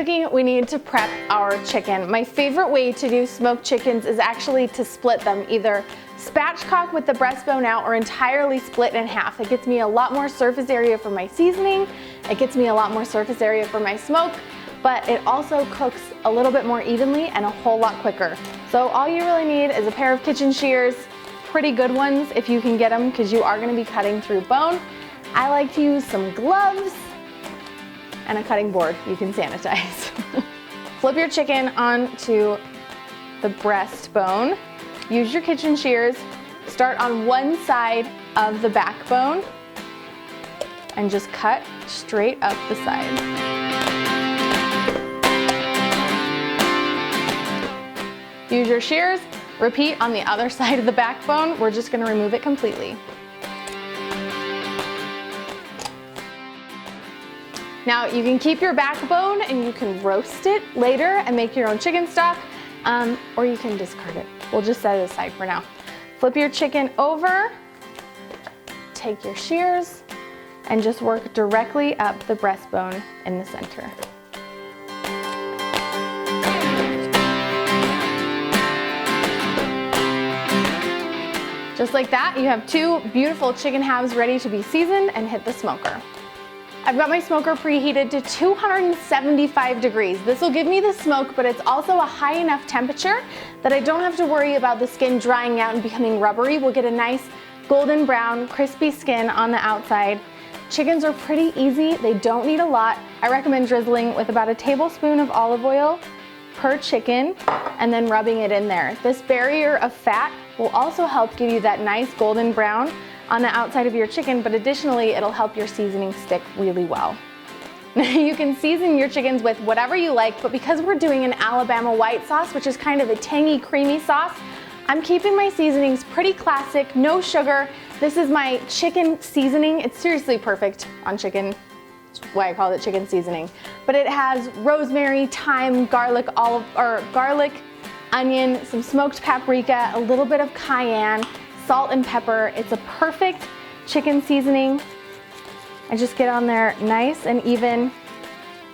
cooking, we need to prep our chicken. My favorite way to do smoked chickens is actually to split them, either spatchcock with the breastbone out or entirely split in half. It gets me a lot more surface area for my seasoning, it gets me a lot more surface area for my smoke, but it also cooks a little bit more evenly and a whole lot quicker. So all you really need is a pair of kitchen shears, pretty good ones if you can get them, because you are going to be cutting through bone. I like to use some gloves and a cutting board you can sanitize. Flip your chicken onto the breastbone. Use your kitchen shears. Start on one side of the backbone and just cut straight up the side. Use your shears. Repeat on the other side of the backbone. We're just going to remove it completely. Now you can keep your backbone and you can roast it later and make your own chicken stock, or you can discard it. We'll just set it aside for now. Flip your chicken over, take your shears, and just work directly up the breastbone in the center. Just like that, you have two beautiful chicken halves ready to be seasoned and hit the smoker. I've got my smoker preheated to 275 degrees. This will give me the smoke, but it's also a high enough temperature that I don't have to worry about the skin drying out and becoming rubbery. We'll get a nice golden brown, crispy skin on the outside. Chickens are pretty easy. They don't need a lot. I recommend drizzling with about a tablespoon of olive oil per chicken and then rubbing it in there. This barrier of fat will also help give you that nice golden brown on the outside of your chicken, but additionally, it'll help your seasoning stick really well. You can season your chickens with whatever you like, but because we're doing an Alabama white sauce, which is kind of a tangy, creamy sauce, I'm keeping my seasonings pretty classic, no sugar. This is my chicken seasoning. It's seriously perfect on chicken. That's why I call it chicken seasoning. But it has rosemary, thyme, garlic, onion, some smoked paprika, a little bit of cayenne, salt and pepper. It's a perfect chicken seasoning. I just get on there nice and even,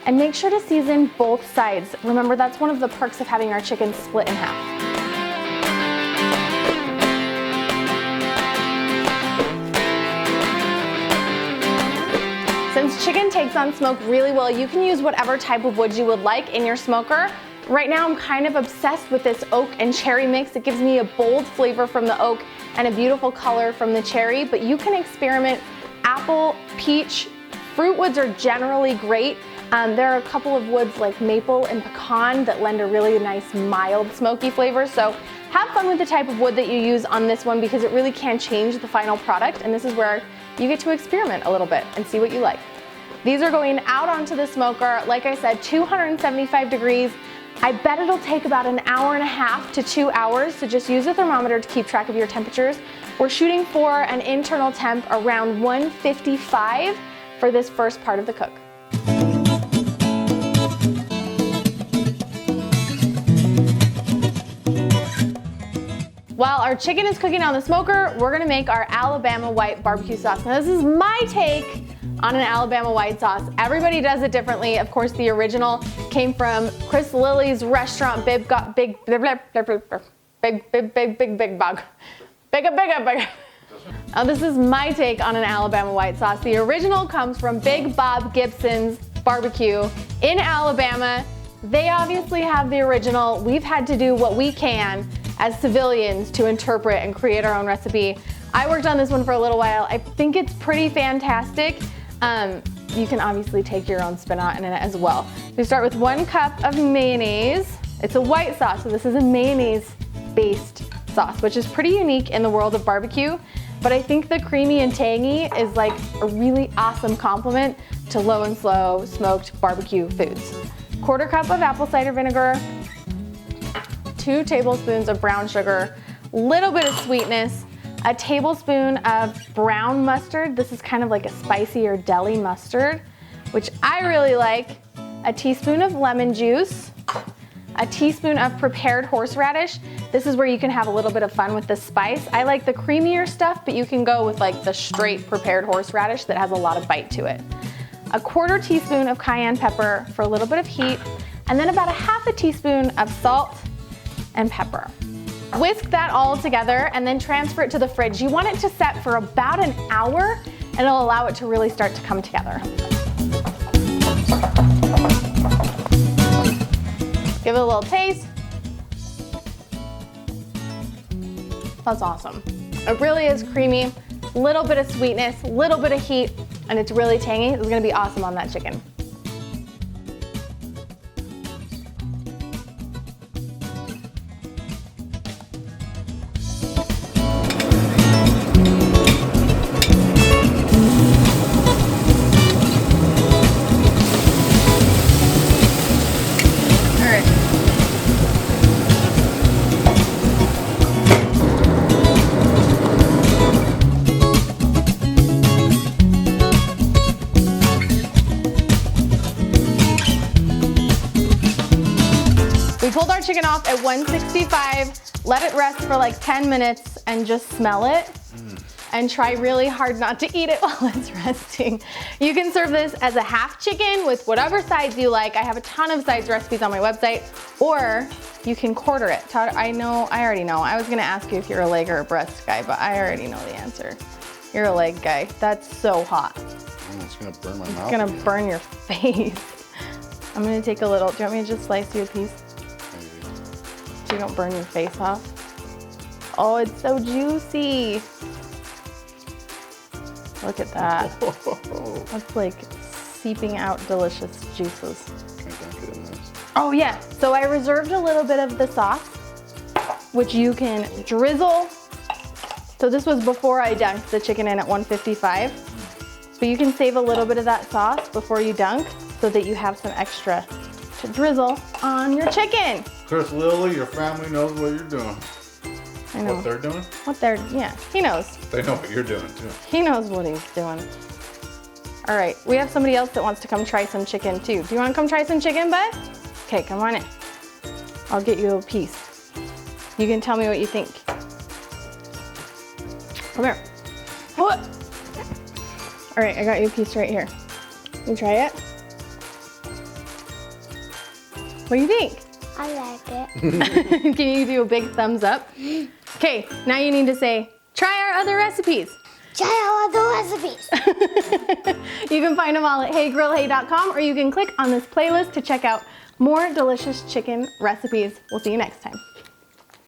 and make sure to season both sides. Remember, that's one of the perks of having our chicken split in half. Since chicken takes on smoke really well, you can use whatever type of wood you would like in your smoker. Right now I'm kind of obsessed with this oak and cherry mix. It gives me a bold flavor from the oak and a beautiful color from the cherry, but you can experiment. Apple, peach, fruit woods are generally great. There are a couple of woods like maple and pecan that lend a really nice mild smoky flavor. So have fun with the type of wood that you use on this one, because it really can change the final product, and this is where you get to experiment a little bit and see what you like. These are going out onto the smoker, like I said, 275 degrees. I bet it'll take about an hour and a half to 2 hours, so just use a thermometer to keep track of your temperatures. We're shooting for an internal temp around 155 for this first part of the cook. While our chicken is cooking on the smoker, we're gonna make our Alabama white barbecue sauce. Now this is my take on an Alabama white sauce. Everybody does it differently. Of course, the original came from Chris Lilly's restaurant, Big Bog. Now this is my take on an Alabama white sauce. The original comes from Big Bob Gibson's barbecue in Alabama. They obviously have the original. We've had to do what we can as civilians to interpret and create our own recipe. I worked on this one for a little while. I think it's pretty fantastic. You can obviously take your own spin on it as well. We start with 1 cup of mayonnaise. It's a white sauce, so this is a mayonnaise-based sauce, which is pretty unique in the world of barbecue. But I think the creamy and tangy is like a really awesome complement to low and slow smoked barbecue foods. 1/4 cup of apple cider vinegar, 2 tablespoons of brown sugar, little bit of sweetness, a tablespoon of brown mustard. This is kind of like a spicier deli mustard, which I really like. A teaspoon of lemon juice, a teaspoon of prepared horseradish. This is where you can have a little bit of fun with the spice. I like the creamier stuff, but you can go with like the straight prepared horseradish that has a lot of bite to it. a 1/4 teaspoon of cayenne pepper for a little bit of heat, and then about a 1/2 teaspoon of salt and pepper. Whisk that all together and then transfer it to the fridge. You want it to set for about an hour and it'll allow it to really start to come together. Give it a little taste. That's awesome. It really is creamy, little bit of sweetness, little bit of heat, and it's really tangy. It's gonna be awesome on that chicken. We pulled our chicken off at 165, let it rest for like 10 minutes and just smell it and try really hard not to eat it while it's resting. You can serve this as a half chicken with whatever sides you like. I have a ton of sides recipes on my website, or you can quarter it. Todd, I already know. I was gonna ask you if you're a leg or a breast guy, but I already know the answer. You're a leg guy. That's so hot. It's gonna burn my mouth. It's gonna burn your face. I'm gonna take a little, do you want me to just slice you a piece? So you don't burn your face off. Oh, it's so juicy. Look at that. That's like seeping out delicious juices. Can I dunk it in this? Oh yeah, so I reserved a little bit of the sauce, which you can drizzle. So this was before I dunked the chicken in at 155. But you can save a little bit of that sauce before you dunk so that you have some extra to drizzle on your chicken. Chris Lilly, your family knows what you're doing. I know. What they're doing? Yeah, he knows. They know what you're doing too. He knows what he's doing. All right, we have somebody else that wants to come try some chicken too. Do you want to come try some chicken, bud? Okay, come on in. I'll get you a piece. You can tell me what you think. Come here. What? All right, I got you a piece right here. You try it? What do you think? I like it. Can you do a big thumbs up? Okay, now you need to say, try our other recipes. Try all the recipes. You can find them all at heygrillhey.com, or you can click on this playlist to check out more delicious chicken recipes. We'll see you next time.